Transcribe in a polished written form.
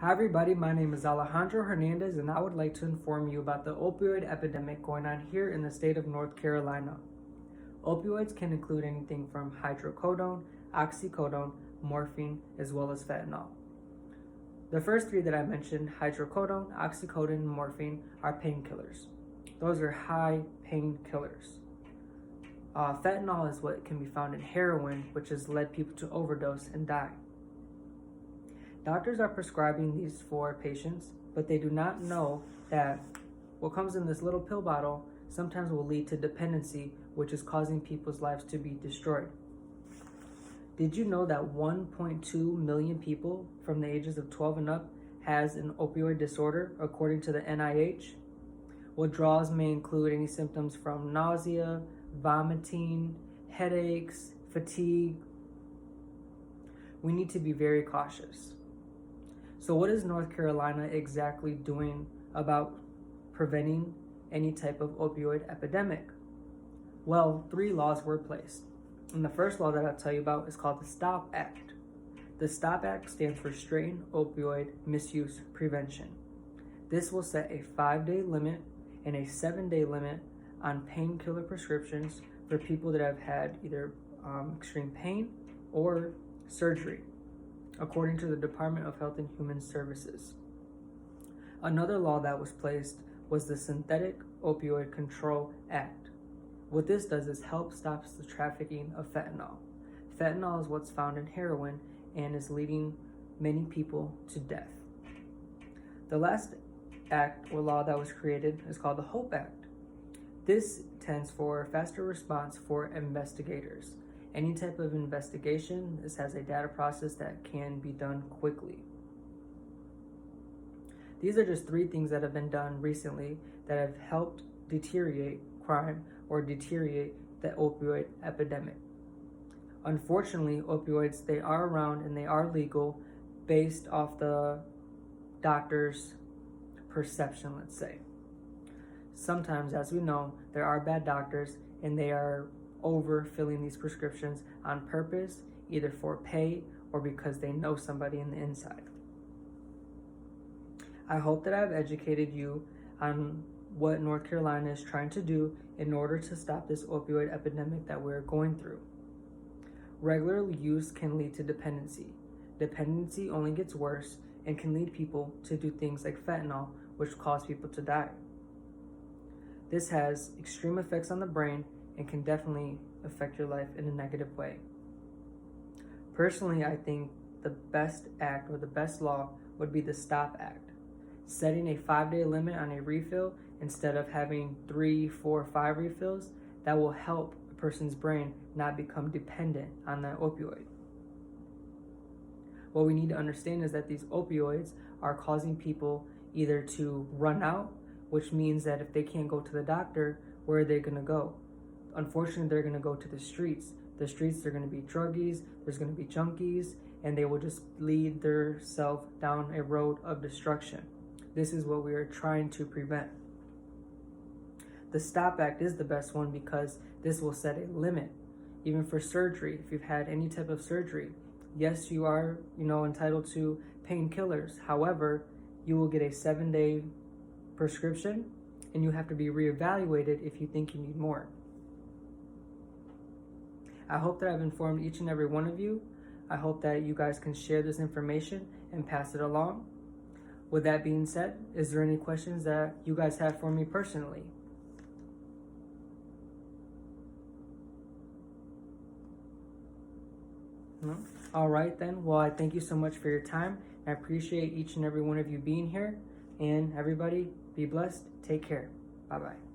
Hi everybody, my name is Alejandro Hernandez and I would like to inform you about the opioid epidemic going on here in the state of North Carolina. Opioids can include anything from hydrocodone, oxycodone, morphine, as well as fentanyl. The first three that I mentioned, hydrocodone, oxycodone, and morphine, are painkillers. Those are high painkillers. Fentanyl is what can be found in heroin, which has led people to overdose and die. Doctors are prescribing these for patients, but they do not know that what comes in this little pill bottle sometimes will lead to dependency, which is causing people's lives to be destroyed. Did you know that 1.2 million people from the ages of 12 and up has an opioid disorder, according to the NIH? Withdrawals may include any symptoms from nausea, vomiting, headaches, fatigue. We need to be very cautious. So what is North Carolina exactly doing about preventing any type of opioid epidemic? Well, 3 laws were placed. And the first law that I'll tell you about is called the STOP Act. The STOP Act stands for Strain Opioid Misuse Prevention. This will set a 5-day limit and a 7-day limit on painkiller prescriptions for people that have had either extreme pain or surgery, according to the Department of Health and Human Services. Another law that was placed was the Synthetic Opioid Control Act. What this does is help stop the trafficking of fentanyl. Fentanyl is what's found in heroin and is leading many people to death. The last act or law that was created is called the HOPE Act. This stands for Faster Response for Investigators. Any type of investigation, this has a data process that can be done quickly. These are just 3 things that have been done recently that have helped deteriorate crime or deteriorate the opioid epidemic. Unfortunately, opioids, they are around and they are legal based off the doctor's perception, let's say. Sometimes, as we know, there are bad doctors and they are overfilling these prescriptions on purpose, either for pay or because they know somebody in the inside. I hope that I've educated you on what North Carolina is trying to do in order to stop this opioid epidemic that we're going through. Regular use can lead to dependency. Dependency only gets worse and can lead people to do things like fentanyl, which cause people to die. This has extreme effects on the brain and can definitely affect your life in a negative way. Personally, I think the best act or the best law would be the STOP Act. Setting a 5-day limit on a refill instead of having 3, 4, 5 refills, that will help a person's brain not become dependent on that opioid. What we need to understand is that these opioids are causing people either to run out, which means that if they can't go to the doctor, where are they going to go? Unfortunately, they're going to go to the streets. The streets, they're going to be druggies, there's going to be junkies, and they will just lead themselves down a road of destruction. This is what we are trying to prevent. The STOP Act is the best one because this will set a limit. Even for surgery, if you've had any type of surgery, yes, you are, entitled to painkillers. However, you will get a 7-day prescription and you have to be reevaluated if you think you need more. I hope that I've informed each and every one of you. I hope that you guys can share this information and pass it along. With that being said, is there any questions that you guys have for me personally? No? All right then. Well, I thank you so much for your time. I appreciate each and every one of you being here. And everybody, be blessed. Take care. Bye-bye.